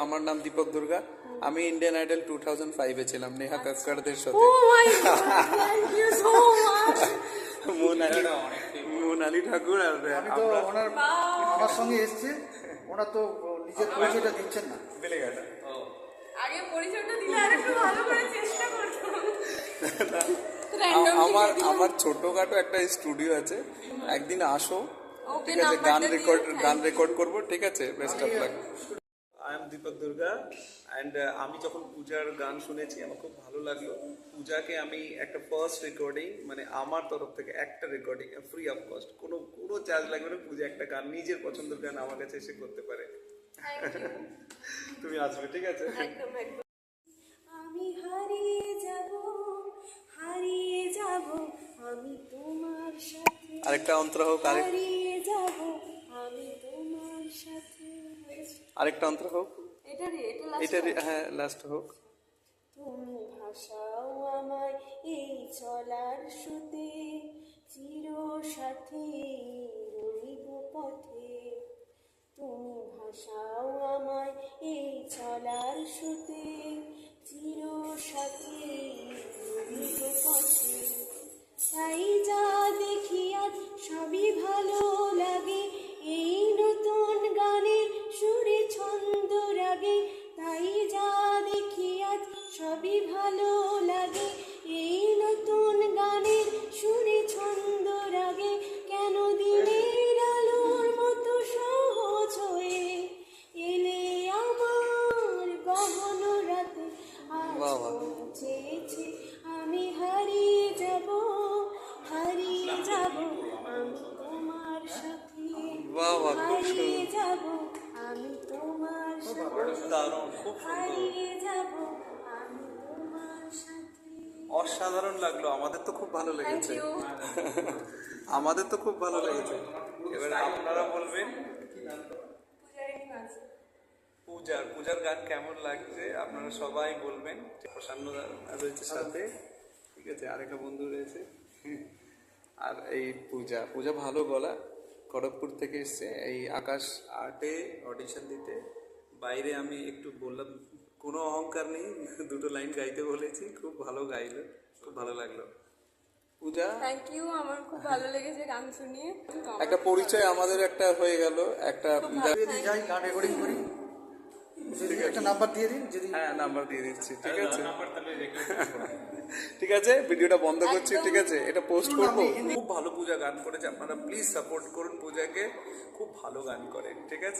আমার নাম দীপক দুর্গা। আমি ইন্ডিয়ান আইডল 2005 ছিলাম নেহা কাক্করদের সাথে। মোনালি ঠাকুর আর আমি তো আমার সঙ্গে এসছে, ওনার তো নিজের পরিচয়টা দিচ্ছেন না। বেলে গেল আগে পরিচয়টা দিলে আরেকটু ভালো করে চেষ্টা করতাম। আমার ছোটখাটো একটা স্টুডিও আছে, একদিন আসো, ঠিক আছে? গান রেকর্ড করবো, ঠিক আছে? Best of luck. I am Deepak Durga and আমি যখন পূজার গান শুনেছি আমার খুব ভালো লাগলো। পূজাকে আমি একটা ফার্স্ট রেকর্ডিং, মানে আমার তরফ থেকে একটা রেকর্ডিং ফ্রি অফ কস্ট, কোনো চার্জ লাগবে না। পূজা একটা গান, নিজের পছন্দের গান আমার কাছে এসে করতে পারে। তুমি আসবে, ঠিক আছে? একদম একদম। আমি হারিয়ে যাব আমি তোমার সাথে, আরেকটা অন্তর হোক, হারিয়ে যাব আমি তোমার সাথে। আরেকটা অন্তর হোক, এটা হ্যাঁ লাস্ট হোক। তুমি ভাষাও আমায় এই চলার সুতে, চির সাথী রইব পথে। তুমি ভাষাও আমায় এই চলার সুতে, চির সাথী রইব পথে। তাই যা দেখি আজ সবই ভালো লাগে, এই নতুন গানের সুরে ছন্দ রাগে। তাই যা দেখি আজ সবই ভালো লাগে, এই নতুন গানের সুরে ছন্দ রাগে। কেন দিনের আলোর মতো সহজ হয়ে এলে আমার গহন রাতে। আজ চেয়েছে আমি হারিয়ে যাব আমি তোমার সাথে, হারিয়ে যাব আমি তোমার সাথে, দারুণ, খুব হারিয়ে যাব আমি তোমার সাথে। অসাধারণ লাগলো, আমাদের তো খুব ভালো লেগেছে। আমাদের তো খুব ভালো লেগেছে। এবার আপনারা বলবেন পূজার গান কেমন লাগছে, আপনারা সবাই বলবেন। প্রসন্ন রয়েছে সাথে, ঠিক আছে? আরেকটা বন্ধু রয়েছে। আর এই পূজা ভালো গলা, খড়গপুর থেকে এসছে এই আকাশ আর্টে অডিশন দিতে। বাইরে আমি একটু বললাম, কোনো অহংকার নেই, দুটো লাইন গাইতে বলেছি, খুব ভালো গাইলো, খুব ভালো লাগলো। পূজা, থ্যাংক ইউ, আমার খুব ভালো লেগেছে গান শুনিয়ে। একটা পরিচয় আমাদের একটা হয়ে গেল, একটা যাই গান রেকর্ডিং করি, যদি একটা নাম্বার দিয়ে দিন। যদি হ্যাঁ নাম্বার দিয়ে দিচ্ছি, ঠিক আছে? ঠিক আছে, ভিডিওটা বন্ধ করছি, ঠিক আছে? এটা পোস্ট করবো। খুব ভালো পূজা গান করেছে, আপনারা প্লিজ সাপোর্ট করুন পূজাকে, খুব ভালো গান করে, ঠিক আছে?